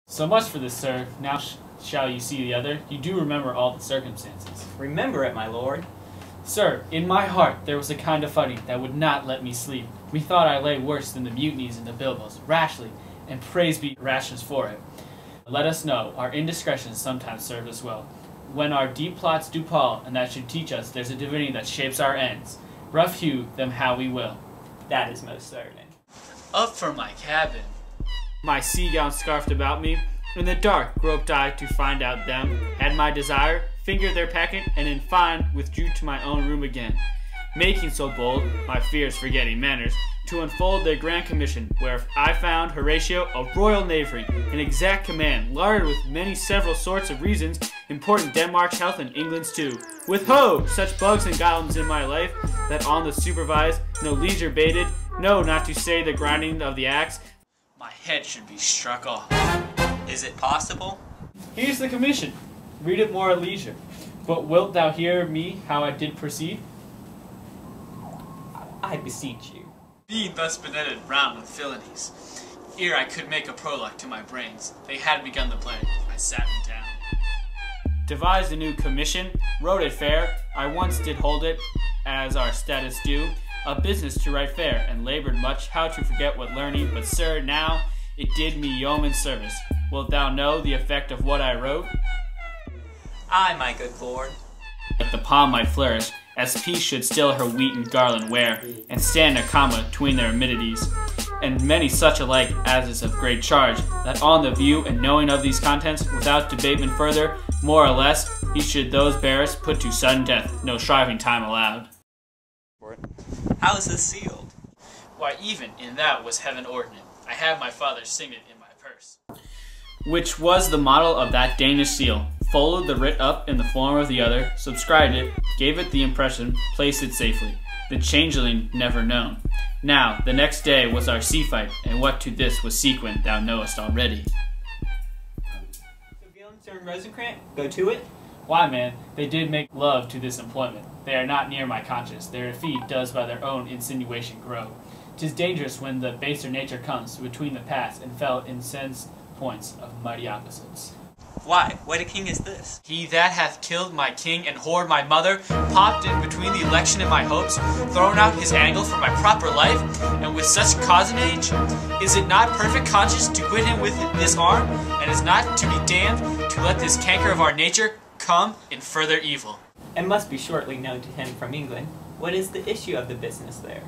So much for this, sir. Now shall you see the other? You do remember all the circumstances. Remember it, my lord. Sir, in my heart there was a kind of fighting that would not let me sleep. Methought I lay worse than the mutinies and the bilboes, rashly, and praise be rashness for it. Let us know, our indiscretions sometimes serve us well. When our deep plots do pall, and that should teach us there's a divinity that shapes our ends, rough hew them how we will. That is most certain. Up from my cabin, my sea gown scarfed about me, in the dark groped I to find out them, had my desire, fingered their packet, and in fine withdrew to my own room again, making so bold, my fears forgetting manners, to unfold their grand commission, where I found Horatio a royal knavery, an exact command, larded with many several sorts of reasons, important Denmark's health and England's too. With ho! Such bugs and goblins in my life, that on the supervised, no leisure baited, no, not to say the grinding of the axe, my head should be struck off. Is it possible? Here's the commission. Read it more at leisure. But wilt thou hear me how I did proceed? I beseech you. Being thus benetted round with villainies, ere I could make a prologue to my brains, they had begun the play. I sat me down. Devised a new commission, wrote it fair. I once did hold it, as our status due, a business to write fair, and labored much how to forget what learning. But sir, now it did me yeoman service. Wilt thou know the effect of what I wrote? Aye, my good lord. That the palm might flourish, as peace should still her wheaten garland wear, and stand a comma tween their amenities, and many such alike as is of great charge, that on the view and knowing of these contents, without debatement further, more or less, he should those bearers put to sudden death, no shriving time allowed. How is this sealed? Why, even in that was heaven ordinate. I had my father's signet in my purse, which was the model of that Danish seal. Folded the writ up in the form of the other, subscribed it, gave it the impression, placed it safely. The changeling never known. Now, the next day was our sea fight, and what to this was sequent thou knowest already. So Sir and Rosencrantz, go to it? Why, man, they did make love to this employment. They are not near my conscience. Their defeat does by their own insinuation grow. 'Tis dangerous when the baser nature comes between the past and fell incensed points of mighty opposites. Why, what a king is this? He that hath killed my king and whored my mother, popped in between the election and my hopes, thrown out his angle for my proper life, and with such cozenage, is it not perfect conscience to quit him with this arm, and is not to be damned to let this canker of our nature come in further evil? It must be shortly known to him from England. What is the issue of the business there?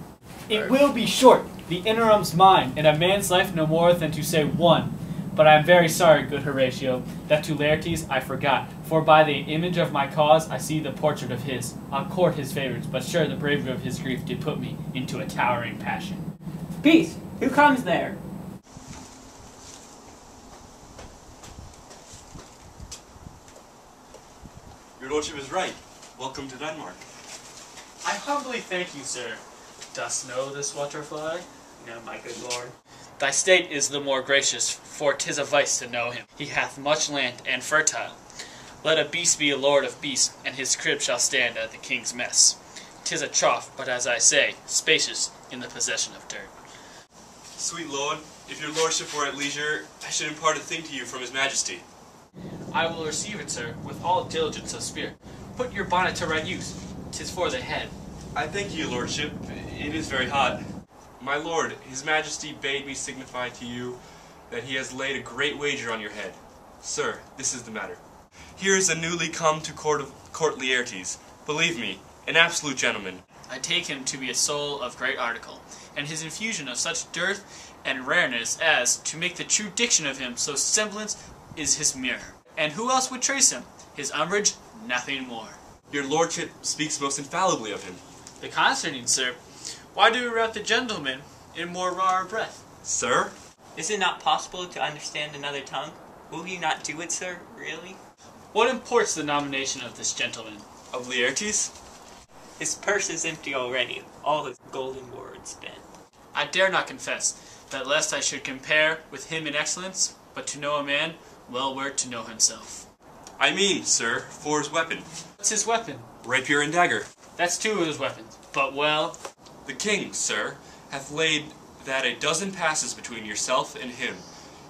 It will be short. The interim's mine, and a man's life no more than to say one. But I am very sorry, good Horatio, that to Laertes I forgot, for by the image of my cause I see the portrait of his. I'll court his favours, but sure the bravery of his grief did put me into a towering passion. Peace! Who comes there? Your lordship is right. Welcome to Denmark. I humbly thank you, sir. Dost know this water flag? No, my good lord. Thy state is the more gracious, for 'tis a vice to know him. He hath much land and fertile. Let a beast be a lord of beasts, and his crib shall stand at the king's mess. 'Tis a trough, but as I say, spacious in the possession of dirt. Sweet lord, if your lordship were at leisure, I should impart a thing to you from his majesty. I will receive it, sir, with all diligence of spirit. Put your bonnet to right use. 'Tis for the head. I thank you, lordship. It is very hot. My lord, his majesty bade me signify to you that he has laid a great wager on your head. Sir, this is the matter. Here is a newly come to court Laertes. Believe me, an absolute gentleman. I take him to be a soul of great article, and his infusion of such dearth and rareness as to make the true diction of him so semblance is his mirror. And who else would trace him? His umbrage, nothing more. Your lordship speaks most infallibly of him. The concerning, sir. Why do we wrap the gentleman in more rare breath? Sir? Is it not possible to understand another tongue? Will you not do it, sir? Really? What imports the nomination of this gentleman? Of Laertes? His purse is empty already, all his golden words spent. I dare not confess that lest I should compare with him in excellence, but to know a man, well were to know himself. I mean, sir, for his weapon. What's his weapon? Rapier and dagger. That's two of his weapons. But well... The king, sir, hath laid that a dozen passes between yourself and him.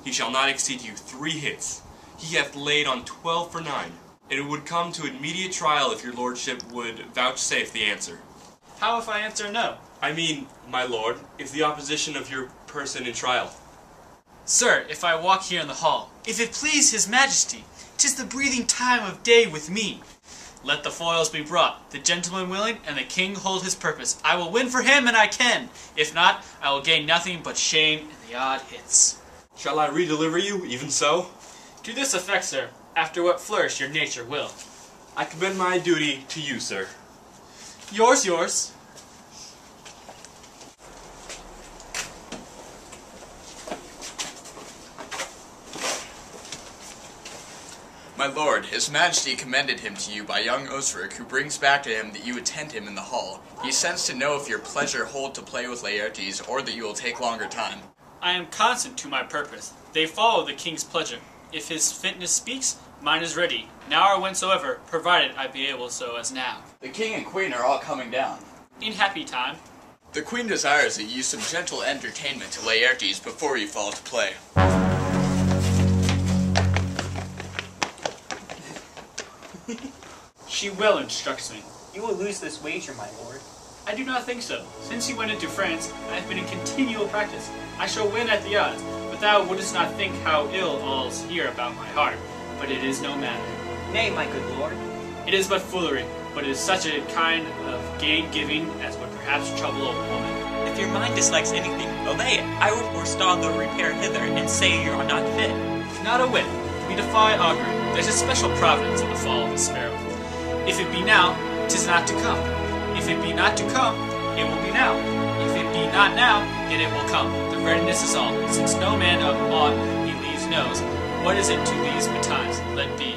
he shall not exceed you 3 hits. He hath laid on 12 for 9. And it would come to immediate trial if your lordship would vouchsafe the answer. How if I answer no? I mean, my lord, if the opposition of your person in trial. Sir, if I walk here in the hall, if it please his majesty, 'tis the breathing time of day with me. Let the foils be brought, the gentleman willing, and the king hold his purpose. I will win for him, and I can. If not, I will gain nothing but shame and the odd hits. Shall I redeliver you, even so? To this effect, sir, after what flourish your nature will. I commend my duty to you, sir. Yours. My lord, his majesty commended him to you by young Osric, who brings back to him that you attend him in the hall. He sends to know if your pleasure hold to play with Laertes, or that you will take longer time. I am constant to my purpose. They follow the king's pleasure. If his fitness speaks, mine is ready, now or whensoever, provided I be able so as now. The king and queen are all coming down. In happy time. The queen desires that you use some gentle entertainment to Laertes before you fall to play. She well instructs me. You will lose this wager, my lord. I do not think so. Since you went into France, I have been in continual practice. I shall win at the odds, but thou wouldst not think how ill all's here about my heart. But it is no matter. Nay, my good lord. It is but foolery, but it is such a kind of gain-giving as would perhaps trouble a woman. If your mind dislikes anything, obey it. I will forestall the repair hither, and say you are not fit. Not a whit. We defy augury. There's a special providence in the fall of the sparrow. If it be now, 'tis not to come. If it be not to come, it will be now. If it be not now, yet it will come. The readiness is all, since no man of aught he leaves knows. What is it to these betimes? Let be.